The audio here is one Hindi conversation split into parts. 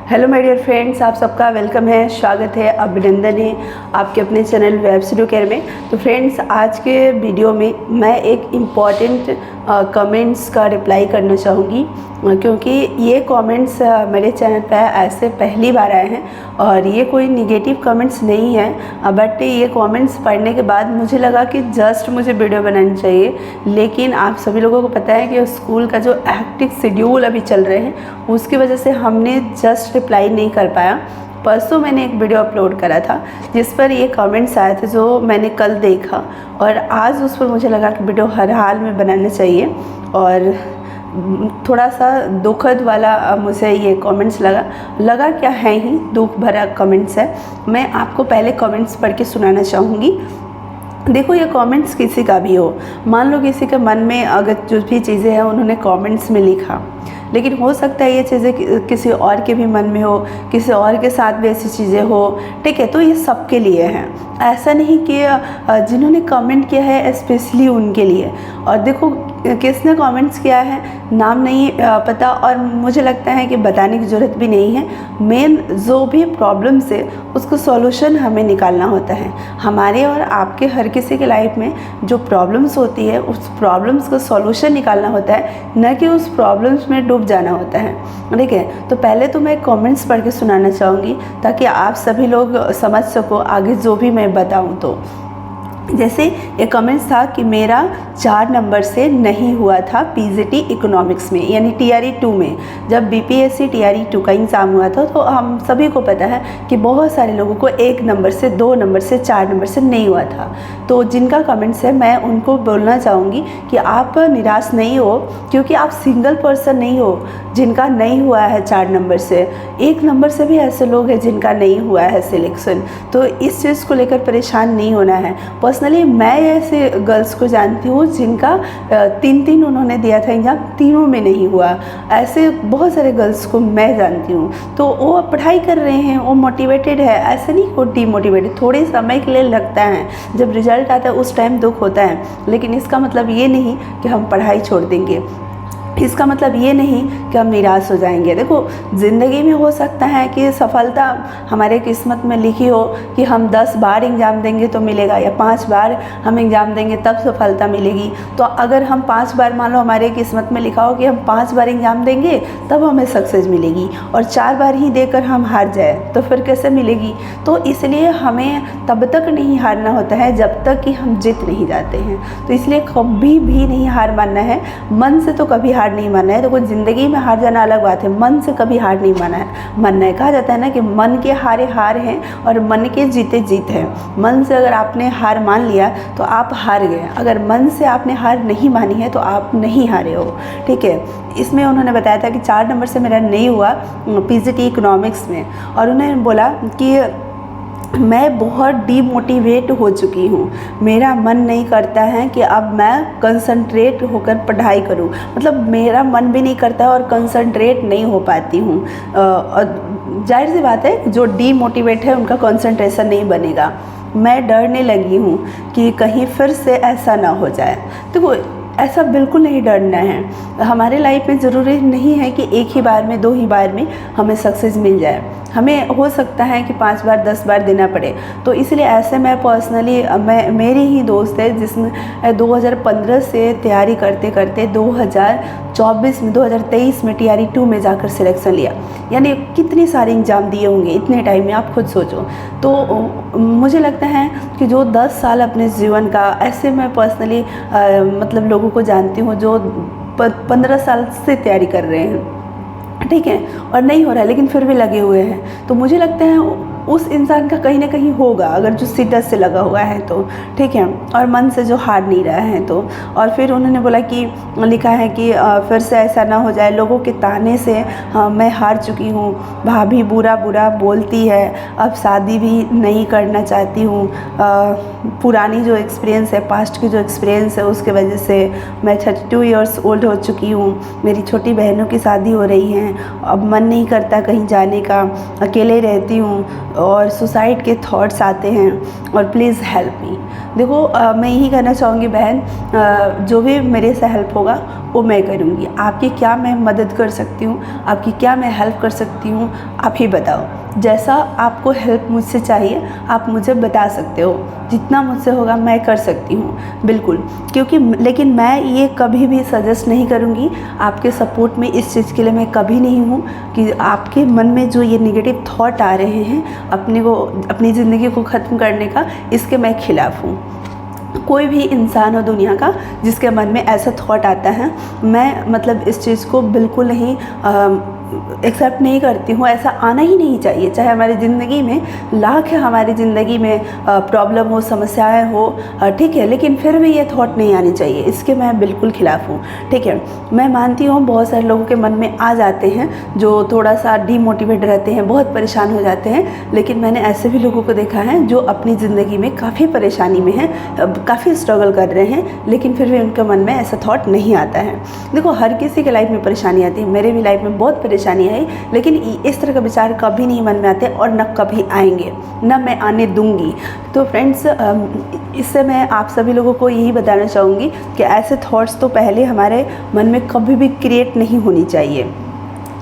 हेलो माय डियर फ्रेंड्स, आप सबका वेलकम है, स्वागत है, अभिनंदन है आपके अपने चैनल वेब स्टूडियो केयर में। तो फ्रेंड्स, आज के वीडियो में मैं एक इम्पॉर्टेंट कमेंट्स का रिप्लाई करना चाहूँगी, क्योंकि ये कमेंट्स मेरे चैनल पर ऐसे पहली बार आए हैं और ये कोई निगेटिव कमेंट्स नहीं है, बट ये कमेंट्स पढ़ने के बाद मुझे लगा कि जस्ट मुझे वीडियो बनानी चाहिए। लेकिन आप सभी लोगों को पता है कि स्कूल का जो हेक्टिक शेड्यूल अभी चल रहे हैं उसकी वजह से हमने जस्ट रिप्लाई नहीं कर पाया। परसों मैंने एक वीडियो अपलोड करा था जिस पर ये कमेंट्स आए थे जो मैंने कल देखा, और आज उस पर मुझे लगा कि वीडियो हर हाल में बनाना चाहिए। और थोड़ा सा दुखद वाला मुझे ये कमेंट्स लगा क्या है ही दुख भरा कमेंट्स है। मैं आपको पहले कमेंट्स पढ़ के सुनाना चाहूँगी। देखो, ये कमेंट्स किसी का भी हो, मान लो किसी के मन में अगर जो भी चीज़ें हैं उन्होंने कमेंट्स में लिखा, लेकिन हो सकता है ये चीज़ें किसी और के भी मन में हो, किसी और के साथ भी ऐसी चीज़ें हो, ठीक है। तो ये सबके लिए हैं, ऐसा नहीं कि जिन्होंने कमेंट किया है स्पेशली उनके लिए। और देखो, किसने कमेंट्स किया है नाम नहीं पता, और मुझे लगता है कि बताने की ज़रूरत भी नहीं है। मेन जो भी प्रॉब्लम्स है उसको सॉल्यूशन हमें निकालना होता है। हमारे और आपके हर किसी के लाइफ में जो प्रॉब्लम्स होती है उस प्रॉब्लम्स का सॉल्यूशन निकालना होता है, न कि उस प्रॉब्लम्स में डूब जाना होता है, ठीक है। तो पहले तो मैं कमेंट्स पढ़ के सुनाना चाहूँगी ताकि आप सभी लोग समझ सको आगे जो भी मैं बताऊँ। तो जैसे ये कमेंट्स था कि मेरा 4 नंबर से नहीं हुआ था पीजीटी इकोनॉमिक्स में, यानी टीआरई 2 में। जब बीपीएससी टीआरई 2 का एग्ज़ाम हुआ था तो हम सभी को पता है कि बहुत सारे लोगों को 1 नंबर से, 2 नंबर से, 4 नंबर से नहीं हुआ था। तो जिनका कमेंट्स है मैं उनको बोलना चाहूँगी कि आप निराश नहीं हो, क्योंकि आप सिंगल पर्सन नहीं हो जिनका नहीं हुआ है 4 नंबर से। 1 नंबर से भी ऐसे लोग हैं जिनका नहीं हुआ है सिलेक्शन। तो इस चीज़ को लेकर परेशान नहीं होना है। पर्सनली मैं ऐसे गर्ल्स को जानती हूँ जिनका 3 उन्होंने दिया था एग्ज़ाम, तीनों में नहीं हुआ। ऐसे बहुत सारे गर्ल्स को मैं जानती हूँ। तो वो पढ़ाई कर रहे हैं, वो मोटिवेटेड है, ऐसे नहीं वो डीमोटिवेटेड। थोड़े समय के लिए लगता है, जब रिजल्ट आता है उस टाइम दुख होता है, लेकिन इसका मतलब ये नहीं कि हम पढ़ाई छोड़ देंगे, इसका मतलब ये नहीं कि हम निराश हो जाएंगे। देखो, ज़िंदगी में हो सकता है कि सफलता हमारे किस्मत में लिखी हो कि हम 10 बार एग्ज़ाम देंगे तो मिलेगा, या 5 बार हम एग्ज़ाम देंगे तब सफलता मिलेगी। तो अगर हम 5 बार, मान लो हमारे किस्मत में लिखा हो कि हम 5 बार एग्ज़ाम देंगे तब हमें सक्सेस मिलेगी, और 4 बार ही देकर हम हार जाए तो फिर कैसे मिलेगी। तो इसलिए हमें तब तक नहीं हारना होता है जब तक कि हम जीत नहीं जाते हैं। तो इसलिए कभी भी नहीं हार मानना है, मन से तो कभी हार नहीं मानना है। तो कोई ज़िंदगी में हार जाना अलग बात है, मन से कभी हार नहीं मानना है। कहा जाता है ना कि मन के हारे हार हैं और मन के जीते जीत है। मन से अगर आपने हार मान लिया तो आप हार गए, अगर मन से आपने हार नहीं मानी है तो आप नहीं हारे हो, ठीक है। इसमें उन्होंने बताया था कि 4 नंबर से मेरा नहीं हुआ पीजीटी इकोनॉमिक्स में, और उन्होंने बोला कि मैं बहुत डीमोटिवेट हो चुकी हूँ, मेरा मन नहीं करता है कि अब मैं कंसंट्रेट होकर पढ़ाई करूँ। मतलब मेरा मन भी नहीं करता और कंसंट्रेट नहीं हो पाती हूँ। और जाहिर सी बात है, जो डीमोटिवेट है उनका कंसंट्रेशन नहीं बनेगा। मैं डरने लगी हूँ कि कहीं फिर से ऐसा ना हो जाए। तो वो ऐसा बिल्कुल नहीं डरना है। हमारे लाइफ में ज़रूरी नहीं है कि एक ही बार में, 2 ही बार में हमें सक्सेस मिल जाए। हमें हो सकता है कि 5 बार, 10 बार देना पड़े। तो इसलिए ऐसे मैं पर्सनली, मेरी ही दोस्त है जिसने 2015 से तैयारी करते करते 2023 में टीआरई 2 में जाकर सिलेक्शन लिया। यानी कितने सारे एग्ज़ाम दिए होंगे इतने टाइम में, आप खुद सोचो। तो मुझे लगता है कि जो 10 साल अपने जीवन का, ऐसे मैं पर्सनली मतलब लोगों को जानती हूँ जो 15 साल से तैयारी कर रहे हैं, ठीक है, और नहीं हो रहा है लेकिन फिर भी लगे हुए हैं। तो मुझे लगता है उस इंसान का कहीं ना कहीं होगा, अगर जो शिद्दत से लगा हुआ है तो, ठीक है, और मन से जो हार नहीं रहा है तो। और फिर उन्होंने बोला कि लिखा है कि फिर से ऐसा ना हो जाए, लोगों के ताने से मैं हार चुकी हूँ, भाभी बुरा बुरा बोलती है, अब शादी भी नहीं करना चाहती हूँ। पुरानी जो एक्सपीरियंस है, पास्ट की जो एक्सपीरियंस है उसके वजह से मैं 32 ईयर्स ओल्ड हो चुकी हूँ, मेरी छोटी बहनों की शादी हो रही है, अब मन नहीं करता कहीं जाने का, अकेले रहती हूँ और सुसाइड के थॉट्स आते हैं, और प्लीज़ हेल्प मी। देखो मैं यही कहना चाहूँगी बहन, जो भी मेरे से हेल्प होगा वो मैं करूँगी। आपकी क्या मैं मदद कर सकती हूँ, आपकी क्या मैं हेल्प कर सकती हूँ, आप ही बताओ। जैसा आपको हेल्प मुझसे चाहिए आप मुझे बता सकते हो, जितना मुझसे होगा मैं कर सकती हूँ बिल्कुल। क्योंकि लेकिन मैं ये कभी भी सजेस्ट नहीं करूँगी आपके सपोर्ट में, इस चीज़ के लिए मैं कभी नहीं हूँ कि आपके मन में जो ये नेगेटिव थॉट आ रहे हैं अपनी ज़िंदगी को ख़त्म करने का, इसके मैं खिलाफ़ हूँ। कोई भी इंसान हो दुनिया का जिसके मन में ऐसा थॉट आता है, मैं मतलब इस चीज़ को बिल्कुल नहीं एक्सेप्ट नहीं करती हूँ। ऐसा आना ही नहीं चाहिए। चाहे हमारी ज़िंदगी में लाख हमारी ज़िंदगी में प्रॉब्लम हो, समस्याएं हो, ठीक है, लेकिन फिर भी ये थॉट नहीं आनी चाहिए। इसके मैं बिल्कुल खिलाफ़ हूँ, ठीक है। मैं मानती हूँ बहुत सारे लोगों के मन में आ जाते हैं जो थोड़ा सा डीमोटिवेट रहते हैं, बहुत परेशान हो जाते हैं, लेकिन मैंने ऐसे भी लोगों को देखा है जो अपनी ज़िंदगी में काफ़ी परेशानी में हैं, काफ़ी स्ट्रगल कर रहे हैं, लेकिन फिर भी उनके मन में ऐसा थॉट नहीं आता है। देखो हर किसी के लाइफ में परेशानी आती है, मेरे भी लाइफ में बहुत परेशानी आई, लेकिन इस तरह का विचार कभी नहीं मन में आते और न कभी आएंगे, न मैं आने दूंगी। तो फ्रेंड्स, इससे मैं आप सभी लोगों को यही बताना चाहूँगी कि ऐसे थॉट्स तो पहले हमारे मन में कभी भी क्रिएट नहीं होनी चाहिए।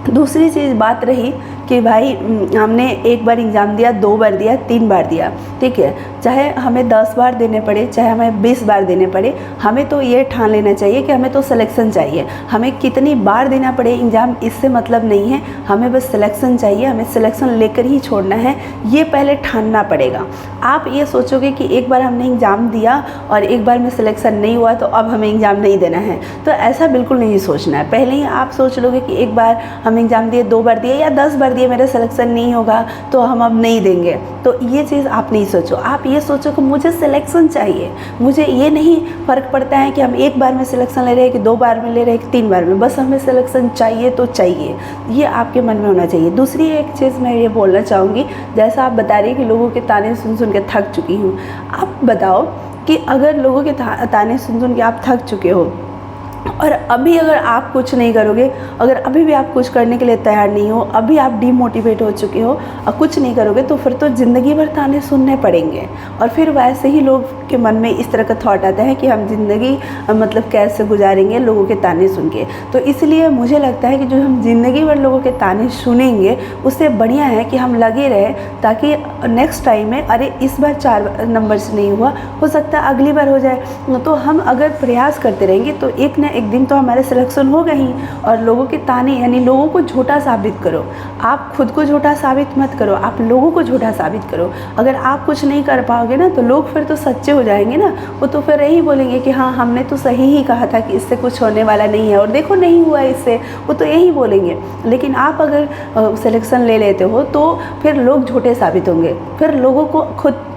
दूसरी चीज़ बात रही कि भाई हमने एक बार एग्ज़ाम दिया, 2 बार दिया, 3 बार दिया, ठीक है, चाहे हमें 10 बार देने पड़े, चाहे हमें 20 बार देने पड़े, हमें तो ये ठान लेना चाहिए कि हमें तो सिलेक्शन चाहिए। हमें कितनी बार देना पड़े एग्ज़ाम इससे मतलब नहीं है, हमें बस सिलेक्शन चाहिए, हमें सिलेक्शन लेकर ही छोड़ना है, ये पहले ठानना पड़ेगा। आप ये सोचोगे कि एक बार हमने एग्ज़ाम दिया और एक बार में सिलेक्शन नहीं हुआ तो अब हमें एग्ज़ाम नहीं देना है, तो ऐसा बिल्कुल नहीं सोचना है। पहले ही आप सोच लोगे कि एक बार हम एग्ज़ाम दिए, 2 बार दिए या 10 बार दिए, मेरा सिलेक्शन नहीं होगा तो हम अब नहीं देंगे, तो ये चीज़ आप नहीं सोचो। आप ये सोचो कि मुझे सिलेक्शन चाहिए, मुझे ये नहीं फ़र्क पड़ता है कि हम एक बार में सिलेक्शन ले रहे हैं कि 2 बार में ले रहे हैं कि 3 बार में, बस हमें सिलेक्शन चाहिए तो चाहिए, ये आपके मन में होना चाहिए। दूसरी एक चीज़ मैं ये बोलना चाहूँगी, जैसा आप बता रही हैं कि लोगों के ताने सुन सुन के थक चुकी हूँ, आप बताओ कि अगर लोगों के ताने सुन सुन के आप थक चुके हो और अभी अगर आप कुछ नहीं करोगे, अगर अभी भी आप कुछ करने के लिए तैयार नहीं हो, अभी आप डीमोटिवेट हो चुके हो और कुछ नहीं करोगे, तो फिर तो ज़िंदगी भर ताने सुनने पड़ेंगे। और फिर वैसे ही लोग के मन में इस तरह का थॉट आता है कि हम ज़िंदगी मतलब कैसे गुजारेंगे लोगों के ताने सुन के। तो इसलिए मुझे लगता है कि जो हम ज़िंदगी भर लोगों के ताने सुनेंगे, उससे बढ़िया है कि हम लगे रहें, ताकि नेक्स्ट टाइम में अरे इस बार 4 नंबर से नहीं हुआ, हो सकता है अगली बार हो जाए। तो हम अगर प्रयास करते रहेंगे तो एक न एक दिन तो हमारे सिलेक्शन होगा ही। और लोगों के ताने यानी लोगों को झूठा साबित करो, आप खुद को झूठा साबित मत करो, आप लोगों को झूठा साबित करो। अगर आप कुछ नहीं कर पाओगे ना तो लोग फिर तो सच्चे हो जाएंगे ना, वो तो फिर यही बोलेंगे कि हाँ हमने तो सही ही कहा था कि इससे कुछ होने वाला नहीं है और देखो नहीं हुआ इससे, वो तो यही बोलेंगे। लेकिन आप अगर सिलेक्शन ले लेते हो तो फिर लोग झूठे साबित होंगे, फिर लोगों को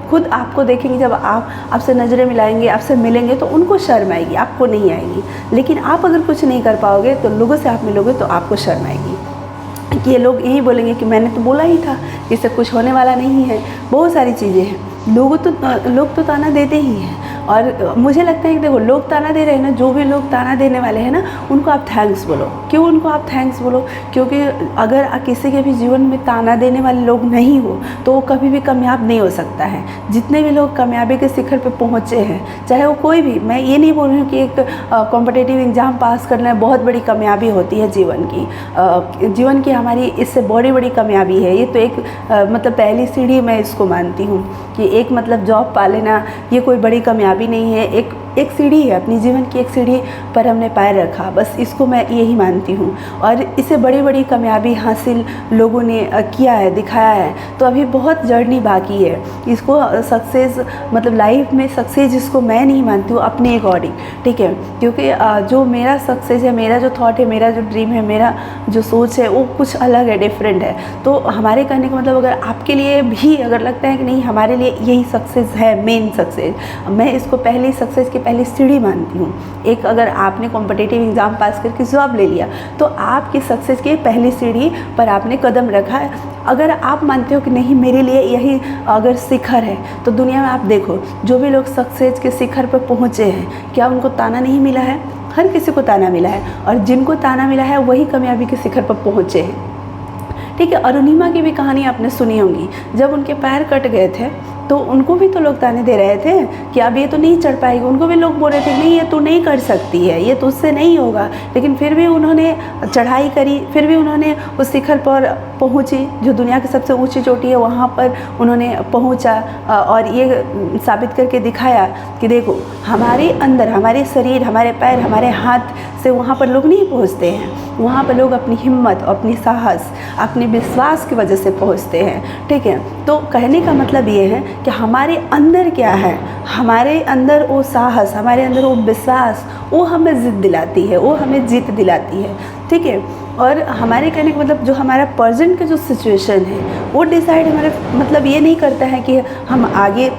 खुद आपको देखेंगे, जब आप आपसे नज़रें मिलाएंगे, आपसे मिलेंगे तो उनको शर्म आएगी, आपको नहीं आएगी। लेकिन आप अगर कुछ नहीं कर पाओगे तो लोगों से आप मिलोगे तो आपको शर्म आएगी कि ये लोग यही बोलेंगे कि मैंने तो बोला ही था कि इससे कुछ होने वाला नहीं है। बहुत सारी चीज़ें हैं, लोग तो ताना देते ही हैं। और मुझे लगता है कि देखो लोग ताना दे रहे हैं ना, जो भी लोग ताना देने वाले हैं ना, उनको आप थैंक्स बोलो। क्यों उनको आप थैंक्स बोलो? क्योंकि अगर किसी के भी जीवन में ताना देने वाले लोग नहीं हो तो वो कभी भी कामयाब नहीं हो सकता है। जितने भी लोग कामयाबी के शिखर पे पहुँचे हैं, चाहे वो कोई भी, मैं ये नहीं बोल रही हूँ कि एक कॉम्पिटिटिव एग्ज़ाम पास करना बहुत बड़ी कामयाबी होती है जीवन की हमारी इससे बड़ी कामयाबी है। ये तो एक मतलब पहली सीढ़ी मैं इसको मानती हूँ कि एक मतलब जॉब पा लेना ये कोई बड़ी कामयाबी नहीं है, एक सीढ़ी है, अपनी जीवन की एक सीढ़ी पर हमने पैर रखा, बस इसको मैं यही मानती हूँ। और इससे बड़ी कामयाबी हासिल लोगों ने किया है, दिखाया है। तो अभी बहुत जर्नी बाकी है, इसको सक्सेस मतलब लाइफ में सक्सेस जिसको मैं नहीं मानती हूँ अपने अकॉर्डिंग, ठीक है। क्योंकि जो मेरा सक्सेस है, मेरा जो थॉट है, मेरा जो ड्रीम है, मेरा जो सोच है वो कुछ अलग है, डिफरेंट है। तो हमारे कहने का मतलब अगर आपके लिए भी अगर लगता है कि नहीं हमारे लिए यही सक्सेस है, मेन सक्सेस, मैं इसको पहली सक्सेस की पहली सीढ़ी मानती हूँ। एक अगर आपने कॉम्पिटिटिव एग्ज़ाम पास करके जॉब ले लिया तो आपकी सक्सेस की पहली सीढ़ी पर आपने कदम रखा है। अगर आप मानते हो कि नहीं मेरे लिए यही अगर शिखर है, तो दुनिया में आप देखो जो भी लोग सक्सेस के शिखर पर पहुँचे हैं, क्या उनको ताना नहीं मिला है? हर किसी को ताना मिला है, और जिनको ताना मिला है वही कामयाबी के शिखर पर पहुँचे हैं, ठीक है। अरुणिमा की भी कहानी आपने सुनी होगी, जब उनके पैर कट गए थे तो उनको भी तो लोग ताने दे रहे थे कि अब ये तो नहीं चढ़ पाएगी। उनको भी लोग बोल रहे थे नहीं ये तो नहीं कर सकती है, ये तो उससे नहीं होगा। लेकिन फिर भी उन्होंने चढ़ाई करी, फिर भी उन्होंने उस शिखर पर पहुँची, जो दुनिया की सबसे ऊंची चोटी है वहाँ पर उन्होंने पहुँचा और ये साबित करके दिखाया कि देखो हमारे अंदर, हमारे शरीर, हमारे पैर, हमारे हाथ से वहाँ पर लोग नहीं पहुँचते हैं। वहाँ पर लोग अपनी हिम्मत, अपनी साहस, अपने विश्वास की वजह से पहुँचते हैं। ठीक है, तो कहने का मतलब ये है कि हमारे अंदर क्या है, हमारे अंदर वो साहस, हमारे अंदर वो विश्वास, वो हमें जिद दिलाती है, वो हमें जीत दिलाती है। ठीक है, और हमारे कहने का मतलब जो हमारा प्रेजेंट का जो सिचुएशन है वो डिसाइड हमारे मतलब ये नहीं करता है कि हम आगे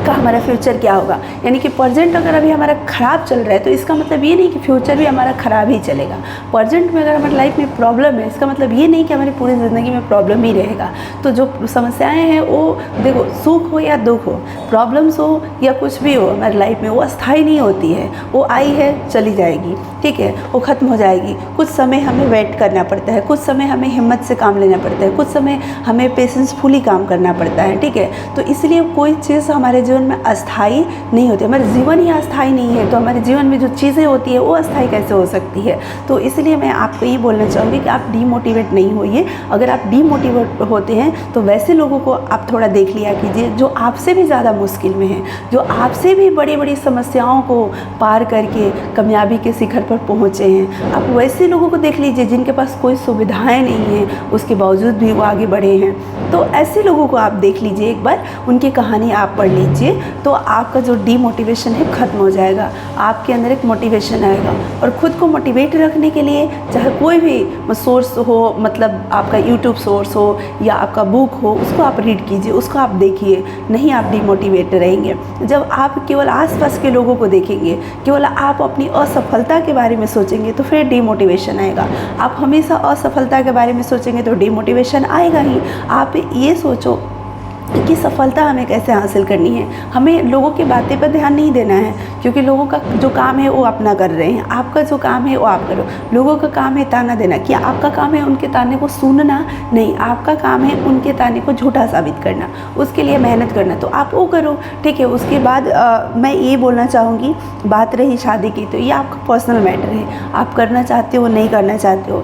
का हमारा फ्यूचर क्या होगा। यानी कि प्रेजेंट अगर अभी हमारा ख़राब चल रहा है तो इसका मतलब ये नहीं कि फ्यूचर भी हमारा ख़राब ही चलेगा। प्रेजेंट में अगर हमारी लाइफ में प्रॉब्लम है, इसका मतलब ये नहीं कि हमारी पूरी ज़िंदगी में प्रॉब्लम ही रहेगा। तो जो समस्याएं हैं वो देखो, सुख हो या दुख हो, प्रॉब्लम्स हो या कुछ भी हो हमारी लाइफ में, वो अस्थायी नहीं होती है। वो आई है चली जाएगी, ठीक है, वो ख़त्म हो जाएगी। कुछ समय हमें वेट करना पड़ता है, कुछ समय हमें हिम्मत से काम लेना पड़ता है, कुछ समय हमें पेशेंसफुली काम करना पड़ता है। ठीक है, तो इसलिए कोई चीज़ हमारे जीवन में अस्थाई नहीं होती। हमारा जीवन ही अस्थाई नहीं है तो हमारे जीवन में जो चीज़ें होती है वो अस्थाई कैसे हो सकती है। तो इसलिए मैं आपको ये बोलना चाहूँगी कि आप डीमोटिवेट नहीं होइए। अगर आप डीमोटिवेट होते हैं तो वैसे लोगों को आप थोड़ा देख लिया कीजिए जो आपसे भी ज़्यादा मुश्किल में हैं, जो आपसे भी बड़ी बड़ी समस्याओं को पार करके कामयाबी के शिखर पर पहुँचे हैं। आप वैसे लोगों को देख लीजिए जिनके पास कोई सुविधाएँ नहीं हैं, उसके बावजूद भी वो आगे बढ़े हैं। तो ऐसे लोगों को आप देख लीजिए, एक बार उनकी कहानी आप पढ़ लीजिए, तो आपका जो डीमोटिवेशन है ख़त्म हो जाएगा। आपके अंदर एक मोटिवेशन आएगा। और ख़ुद को मोटिवेट रखने के लिए चाहे कोई भी सोर्स हो, मतलब आपका यूट्यूब सोर्स हो या आपका बुक हो, उसको आप रीड कीजिए, उसको आप देखिए, नहीं आप डीमोटिवेट रहेंगे। जब आप केवल आसपास के लोगों को देखेंगे, केवल आप अपनी असफलता के बारे में सोचेंगे तो फिर डीमोटिवेशन आएगा। आप हमेशा असफलता के बारे में सोचेंगे तो डीमोटिवेशन आएगा ही। आप ये सोचो कि सफलता हमें कैसे हासिल करनी है। हमें लोगों की बातें पर ध्यान नहीं देना है, क्योंकि लोगों का जो काम है वो अपना कर रहे हैं, आपका जो काम है वो आप करो। लोगों का काम है ताना देना, क्या आपका काम है उनके ताने को सुनना? नहीं, आपका काम है उनके ताने को झूठा साबित करना, उसके लिए मेहनत करना, तो आप वो करो। ठीक है, उसके बाद मैं ये बोलना चाहूँगी, बात रही शादी की, तो ये आपका पर्सनल मैटर है, आप करना चाहते हो नहीं करना चाहते हो,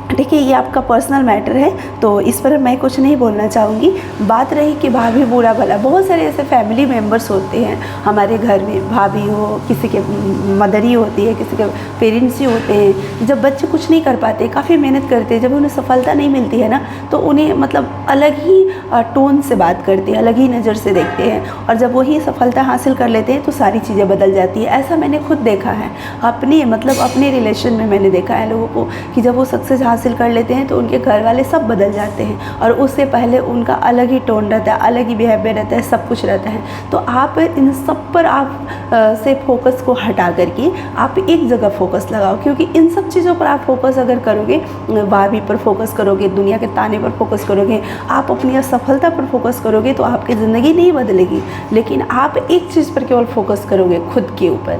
ठीक है, ये आपका पर्सनल मैटर है, तो इस पर मैं कुछ नहीं बोलना चाहूँगी। बात रही कि भाभी बुरा भला, बहुत सारे ऐसे फैमिली मेम्बर्स होते हैं हमारे घर में, भाभी हो, किसी के मदर ही होती है, किसी के पेरेंट्स ही होते हैं। जब बच्चे कुछ नहीं कर पाते, काफ़ी मेहनत करते हैं, जब उन्हें सफलता नहीं मिलती है ना, तो उन्हें मतलब अलग ही टोन से बात करते हैं, अलग ही नज़र से देखते हैं। और जब वही सफलता हासिल कर लेते हैं तो सारी चीज़ें बदल जाती है। ऐसा मैंने खुद देखा है, अपने रिलेशन में मैंने देखा है लोगों को कि जब वो सक्सेस हासिल कर लेते हैं तो उनके घर वाले सब बदल जाते हैं, और उससे पहले उनका अलग ही टोन रहता है, अलग ही बिहेवियर रहता है, सब कुछ रहता है। तो आप इन सब पर आप से फोकस को हटा करके आप एक जगह फोकस लगाओ, क्योंकि इन सब चीज़ों पर आप फोकस अगर करोगे, भाभी पर फोकस करोगे, दुनिया के ताने पर फोकस करोगे, आप अपनी असफलता पर फोकस करोगे तो आपकी ज़िंदगी नहीं बदलेगी। लेकिन आप एक चीज़ पर केवल फोकस करोगे, खुद के ऊपर,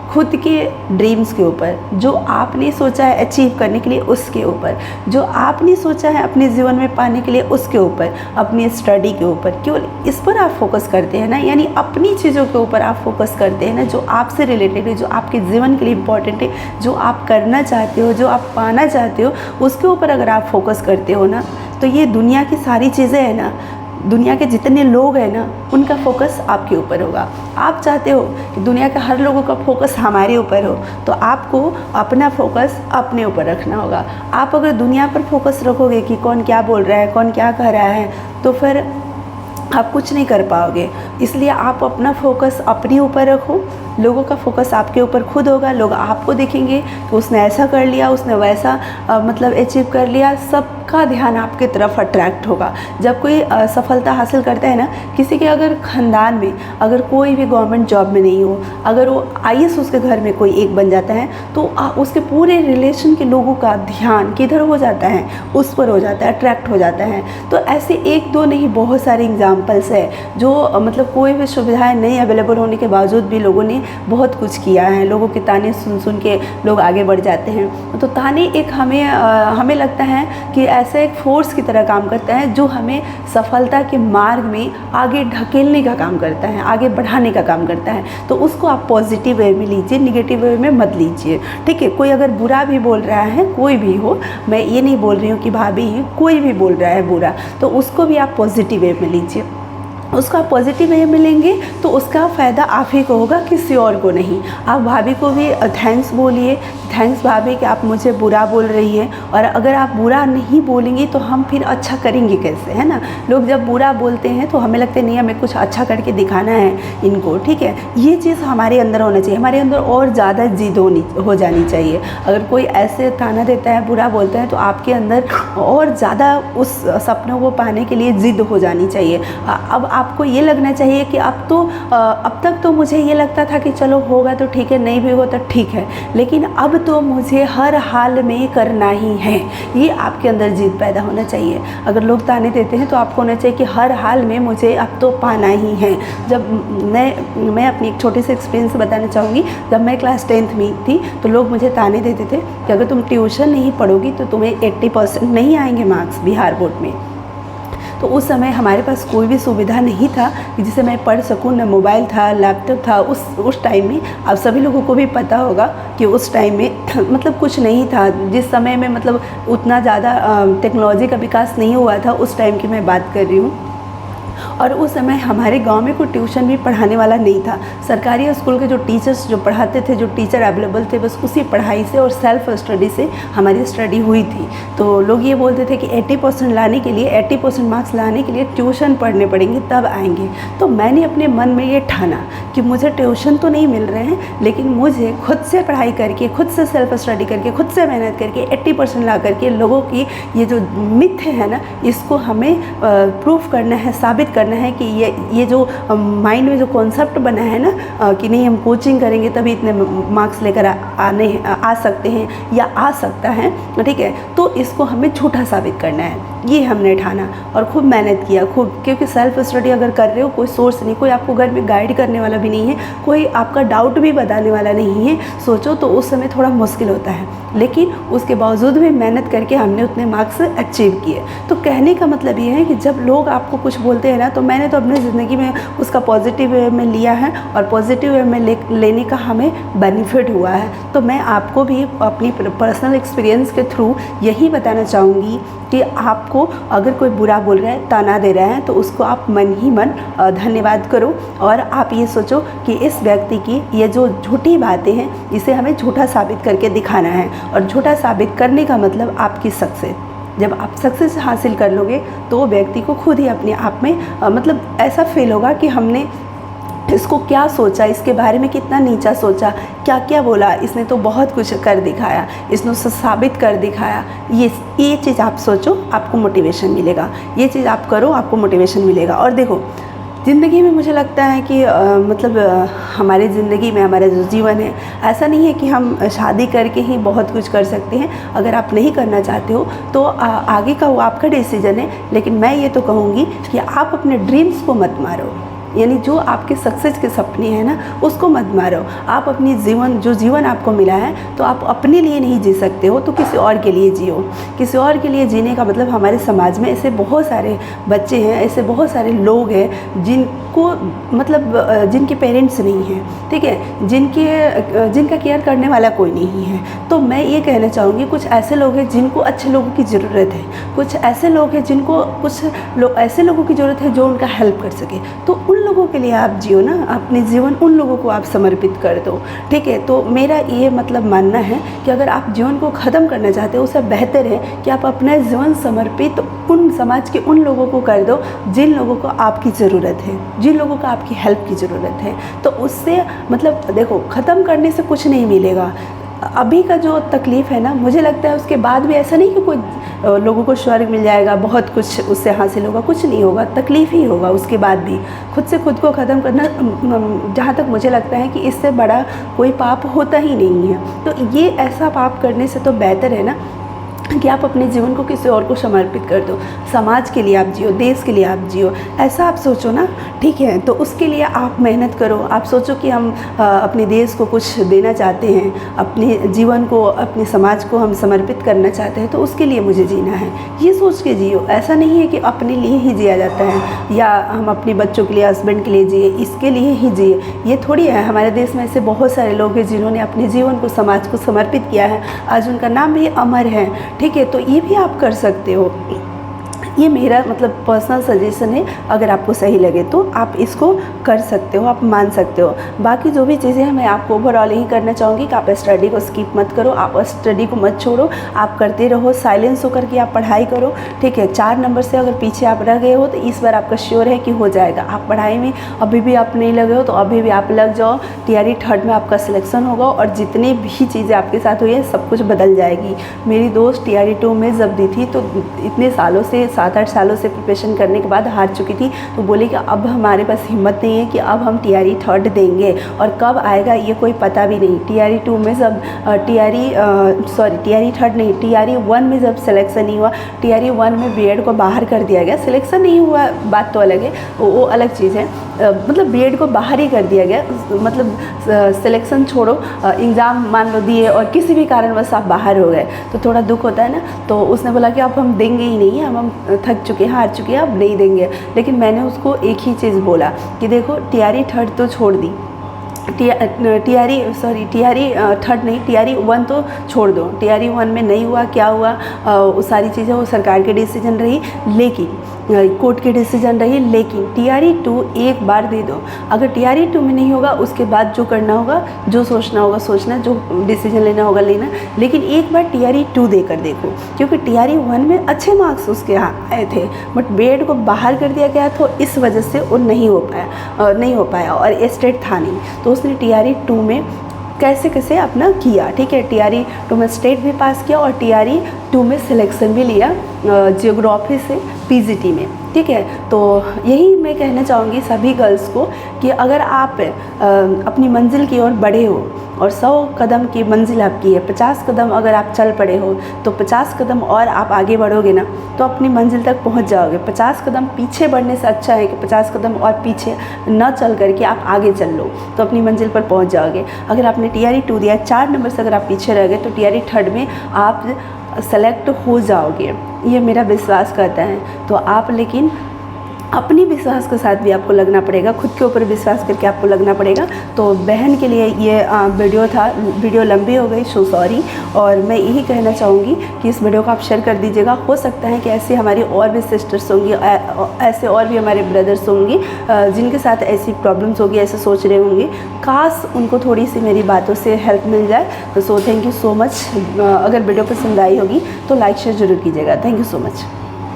खुद के ड्रीम्स के ऊपर, जो आपने सोचा है अचीव करने के लिए उसके ऊपर, जो आपने सोचा है अपने जीवन में पाने के लिए उसके ऊपर, अपनी स्टडी के ऊपर, केवल इस पर आप फोकस करते हैं ना, यानी अपनी चीज़ों के ऊपर आप फोकस करते हैं ना, जो आपसे रिलेटेड है, जो आपके जीवन के लिए इम्पॉर्टेंट है, जो आप करना चाहते हो, जो आप पाना चाहते हो, उसके ऊपर अगर आप फोकस करते हो ना, तो ये दुनिया की सारी चीज़ें हैं ना, दुनिया के जितने लोग हैं ना, उनका फोकस आपके ऊपर होगा। आप चाहते हो कि दुनिया के हर लोगों का फोकस हमारे ऊपर हो, तो आपको अपना फोकस अपने ऊपर रखना होगा। आप अगर दुनिया पर फोकस रखोगे कि कौन क्या बोल रहा है, कौन क्या कह रहा है, तो फिर आप कुछ नहीं कर पाओगे। इसलिए आप अपना फोकस अपने ऊपर रखो, लोगों का फोकस आपके ऊपर खुद होगा। लोग आपको देखेंगे कि उसने ऐसा कर लिया, उसने वैसा अचीव कर लिया, सबका ध्यान आपकी तरफ अट्रैक्ट होगा। जब कोई सफलता हासिल करता है ना, किसी के अगर ख़ानदान में अगर कोई भी गवर्नमेंट जॉब में नहीं हो, अगर वो IAS उसके घर में कोई एक बन जाता है, तो उसके पूरे रिलेशन के लोगों का ध्यान किधर हो जाता है, उस पर हो जाता है, अट्रैक्ट हो जाता है। तो ऐसे एक दो नहीं, बहुत सारे एग्जाम्पल्स है जो कोई भी सुविधाएं नहीं अवेलेबल होने के बावजूद भी लोगों ने बहुत कुछ किया है, लोगों के ताने सुन सुन के लोग आगे बढ़ जाते हैं। तो ताने एक हमें लगता है कि ऐसे एक फोर्स की तरह काम करता है जो हमें सफलता के मार्ग में आगे ढकेलने का काम करता है, आगे बढ़ाने का काम करता है। तो उसको आप पॉजिटिव वे में लीजिए, निगेटिव वे में मत लीजिए, ठीक है। कोई अगर बुरा भी बोल रहा है, कोई भी हो, मैं ये नहीं बोल रही हूँ कि भाभी कोई भी बोल रहा है बुरा, तो उसको भी आप पॉजिटिव वे में लीजिए। उसका पॉजिटिव वे में लेंगे तो उसका फ़ायदा आप ही को होगा, किसी और को नहीं। आप भाभी को भी थैंक्स बोलिए, थैंक्स भाभी कि आप मुझे बुरा बोल रही है। और अगर आप बुरा नहीं बोलेंगी तो हम फिर अच्छा करेंगे कैसे, है ना। लोग जब बुरा बोलते हैं तो हमें लगता है नहीं, हमें कुछ अच्छा करके दिखाना है इनको, ठीक है। ये चीज़ हमारे अंदर होना चाहिए, हमारे अंदर और ज़्यादा जिद हो जानी चाहिए। अगर कोई ऐसे ताना देता है, बुरा बोलता है, तो आपके अंदर और ज़्यादा उस सपनों को पाने के लिए जिद हो जानी चाहिए। अब आपको ये लगना चाहिए कि अब तक तो मुझे ये लगता था कि चलो होगा तो ठीक है, नहीं भी होगा तो ठीक है, लेकिन अब तो मुझे हर हाल में करना ही है। ये आपके अंदर जिद पैदा होना चाहिए। अगर लोग ताने देते हैं तो आपको होना चाहिए कि हर हाल में मुझे अब तो पाना ही है। जब मैं अपनी एक छोटी सी एक्सपीरियंस बताना चाहूँगी। जब मैं क्लास 10th में थी तो लोग मुझे ताने देते थे कि अगर तुम ट्यूशन नहीं पढ़ोगी तो तुम्हें 80% नहीं आएंगे मार्क्स बिहार बोर्ड में। तो उस समय हमारे पास कोई भी सुविधा नहीं था कि जिसे मैं पढ़ सकूं, न मोबाइल था, लैपटॉप था उस टाइम में। अब सभी लोगों को भी पता होगा कि उस टाइम में मतलब कुछ नहीं था। जिस समय में मतलब उतना ज़्यादा टेक्नोलॉजी का विकास नहीं हुआ था, उस टाइम की मैं बात कर रही हूँ। और उस समय हमारे गांव में कोई ट्यूशन भी पढ़ाने वाला नहीं था। सरकारी स्कूल के जो टीचर्स जो पढ़ाते थे, जो टीचर अवेलेबल थे, बस उसी पढ़ाई से और सेल्फ स्टडी से हमारी स्टडी हुई थी। तो लोग ये बोलते थे कि 80% लाने के लिए, 80% मार्क्स लाने के लिए ट्यूशन पढ़ने पड़ेंगे तब आएंगे। तो मैंने अपने मन में ये ठाना कि मुझे ट्यूशन तो नहीं मिल रहे हैं, लेकिन मुझे खुद से पढ़ाई करके, खुद से सेल्फ स्टडी करके, खुद से मेहनत करके 80% ला करके लोगों की ये जो मिथ है ना, इसको हमें प्रूफ करना है, साबित करना है कि ये जो माइंड में जो कॉन्सेप्ट बना है ना कि नहीं हम कोचिंग करेंगे तभी इतने मार्क्स लेकर आ सकते हैं या आ सकता है, ठीक है। तो इसको हमें झूठा साबित करना है, ये हमने ठाना और खूब मेहनत किया, खूब। क्योंकि सेल्फ स्टडी अगर कर रहे हो, कोई सोर्स नहीं, कोई आपको घर में गाइड करने वाला भी नहीं है, कोई आपका डाउट भी बताने वाला नहीं है, सोचो तो उस समय थोड़ा मुश्किल होता है। लेकिन उसके बावजूद भी मेहनत करके हमने उतने मार्क्स अचीव किए। तो कहने का मतलब ये है कि जब लोग आपको कुछ बोलते हैं ना, तो मैंने तो अपनी ज़िंदगी में उसका पॉजिटिव वे में लिया है और पॉजिटिव वे में लेने का हमें बेनिफिट हुआ है। तो मैं आपको भी अपनी पर्सनल एक्सपीरियंस के थ्रू यही बताना चाहूँगी कि आपको अगर कोई बुरा बोल रहा है, ताना दे रहा है, तो उसको आप मन ही मन धन्यवाद करो और आप ये सोचो कि इस व्यक्ति की ये जो झूठी बातें हैं, इसे हमें झूठा साबित करके दिखाना है। और झूठा साबित करने का मतलब आपकी सक्सेस। जब आप सक्सेस हासिल कर लोगे तो व्यक्ति को खुद ही अपने आप में मतलब ऐसा फील होगा कि हमने इसको क्या सोचा, इसके बारे में कितना नीचा सोचा, क्या क्या बोला, इसने तो बहुत कुछ कर दिखाया, इसने साबित कर दिखाया। ये चीज़ आप सोचो, आपको मोटिवेशन मिलेगा। ये चीज़ आप करो, आपको मोटिवेशन मिलेगा। और देखो, ज़िंदगी में मुझे लगता है कि हमारी ज़िंदगी में हमारा जो जीवन है, ऐसा नहीं है कि हम शादी करके ही बहुत कुछ कर सकते हैं। अगर आप नहीं करना चाहते हो तो आगे का वो आपका डिसीजन है, लेकिन मैं ये तो कहूँगी कि आप अपने ड्रीम्स को मत मारो। यानी जो आपके सक्सेस के सपने हैं ना, उसको मत मारो। आप अपनी जो जीवन आपको मिला है, तो आप अपने लिए नहीं जी सकते हो तो किसी और के लिए जियो। किसी और के लिए जीने का मतलब, हमारे समाज में ऐसे बहुत सारे बच्चे हैं, ऐसे बहुत सारे लोग हैं जिनके पेरेंट्स नहीं हैं, ठीक है, जिनका केयर करने वाला कोई नहीं है। तो मैं ये कहना चाहूँगी, कुछ ऐसे लोग हैं जिनको अच्छे लोगों की ज़रूरत है, कुछ ऐसे लोग हैं जिनको ऐसे लोगों की ज़रूरत है जो उनका हेल्प कर सके। तो उन लोगों के लिए आप जियो ना, अपने जीवन उन लोगों को आप समर्पित कर दो, ठीक है। तो मेरा ये मतलब मानना है कि अगर आप जीवन को ख़त्म करना चाहते हो, उससे बेहतर है कि आप अपना जीवन समर्पित उन समाज के उन लोगों को कर दो जिन लोगों को आपकी ज़रूरत है, जिन लोगों को आपकी हेल्प की ज़रूरत है। तो उससे मतलब देखो, ख़त्म करने से कुछ नहीं मिलेगा। अभी का जो तकलीफ़ है ना, मुझे लगता है उसके बाद भी ऐसा नहीं कि कोई लोगों को स्वर्ग मिल जाएगा, बहुत कुछ उससे हासिल होगा, कुछ नहीं होगा, तकलीफ़ ही होगा उसके बाद भी। खुद से खुद को ख़त्म करना, जहाँ तक मुझे लगता है कि इससे बड़ा कोई पाप होता ही नहीं है। तो ये ऐसा पाप करने से तो बेहतर है ना कि आप अपने जीवन को किसी और को समर्पित कर दो, समाज के लिए आप जियो, देश के लिए आप जियो, ऐसा आप सोचो ना, ठीक है। तो उसके लिए आप मेहनत करो, आप सोचो कि हम अपने देश को कुछ देना चाहते हैं, अपने जीवन को, अपने समाज को हम समर्पित करना चाहते हैं, तो उसके लिए मुझे जीना है, ये सोच के जियो। ऐसा नहीं है कि अपने लिए ही जिया जाता है या हम अपने बच्चों के लिए, हस्बैंड के लिए जिए, इसके लिए ही जिए, ये थोड़ी है। हमारे देश में ऐसे बहुत सारे लोग हैं जिन्होंने अपने जीवन को समाज को समर्पित किया है, आज उनका नाम भी अमर है, ठीक है। तो ये भी आप कर सकते हो। ये मेरा मतलब पर्सनल सजेशन है, अगर आपको सही लगे तो आप इसको कर सकते हो, आप मान सकते हो। बाकी जो भी चीज़ें हैं मैं आपको ओवरऑल यही करना चाहूँगी कि आप स्टडी को स्किप मत करो, आप स्टडी को मत छोड़ो, आप करते रहो, साइलेंस होकर के आप पढ़ाई करो, ठीक है। 4 नंबर से अगर पीछे आप रह गए हो तो इस बार आपका श्योर है कि हो जाएगा। आप पढ़ाई में अभी भी आप नहीं लगे हो तो अभी भी आप लग जाओ, TRE 3rd में आपका सिलेक्शन होगा और जितनी भी चीज़ें आपके साथ हुई है सब कुछ बदल जाएगी। मेरी दोस्त TRE 2 में जब दी थी तो इतने सालों से 7-8 सालों से प्रिपरेशन करने के बाद हार चुकी थी, तो बोली कि अब हमारे पास हिम्मत नहीं है कि अब हम TRE 3rd देंगे, और कब आएगा ये कोई पता भी नहीं। TRE 2 में जब TRE 3rd नहीं, TRE 1 में जब सिलेक्शन नहीं हुआ, TRE 1 में B.Ed को बाहर कर दिया गया, सिलेक्शन नहीं हुआ बात तो अलग है, वो अलग चीज़ है, मतलब B.Ed को बाहर ही कर दिया गया, मतलब सिलेक्शन छोड़ो, एग्ज़ाम मान लो दिए और किसी भी कारणवश आप बाहर हो गए तो थोड़ा दुख होता है ना। तो उसने बोला कि अब हम देंगे ही नहीं, हम थक चुके हैं, हार चुके हैं, अब नहीं देंगे। लेकिन मैंने उसको एक ही चीज़ बोला कि देखो TRE 3rd तो छोड़ दी, TRE 3rd नहीं, TRE 1 तो छोड़ दो, TRE 1 में नहीं हुआ, क्या हुआ, वो सारी चीज़ें वो सरकार के डिसीजन रही, लेकिन कोर्ट के डिसीजन रही, लेकिन TRE 2 एक बार दे दो। अगर TRE 2 में नहीं होगा उसके बाद जो करना होगा, जो सोचना होगा सोचना, जो डिसीजन लेना होगा लेना, लेकिन एक बार TRE 2 देकर देखो, क्योंकि TRE 1 में अच्छे मार्क्स उसके यहाँ आए थे, बट B.Ed को बाहर कर दिया गया तो इस वजह से वो नहीं हो पाया और स्टेट था नहीं, तो उसने TRE 2 में कैसे कैसे अपना किया, ठीक है। TRE 2 में स्टेट भी पास किया और TRE 2 में सिलेक्शन भी लिया जियोग्राफी से PGT में, ठीक है। तो यही मैं कहना चाहूँगी सभी गर्ल्स को कि अगर आप अपनी मंजिल की ओर बढ़े हो और 100 कदम की मंजिल आपकी है, 50 कदम अगर आप चल पड़े हो तो 50 कदम और आप आगे बढ़ोगे ना तो अपनी मंजिल तक पहुंच जाओगे। 50 कदम पीछे बढ़ने से अच्छा है कि 50 कदम और पीछे न चल करके आप आगे चल लो तो अपनी मंजिल पर पहुंच जाओगे। अगर आपने TRE 2 दिया, 4 नंबर से अगर आप पीछे रह गए तो TRE 3rd में आप सेलेक्ट हो जाओगे, ये मेरा विश्वास करता है। तो आप लेकिन अपनी विश्वास के साथ भी आपको लगना पड़ेगा, खुद के ऊपर विश्वास करके आपको लगना पड़ेगा। तो बहन के लिए ये वीडियो लंबी हो गई, सो सॉरी। और मैं यही कहना चाहूँगी कि इस वीडियो को आप शेयर कर दीजिएगा। हो सकता है कि ऐसे हमारी और भी सिस्टर्स होंगी, ऐसे और भी हमारे ब्रदर्स होंगी जिनके साथ ऐसी प्रॉब्लम्स होगी, ऐसे सोच रहे होंगे, काश उनको थोड़ी सी मेरी बातों से हेल्प मिल जाए। तो so thank you so much. अगर वीडियो पसंद आई होगी तो लाइक शेयर ज़रूर कीजिएगा। Thank you so much.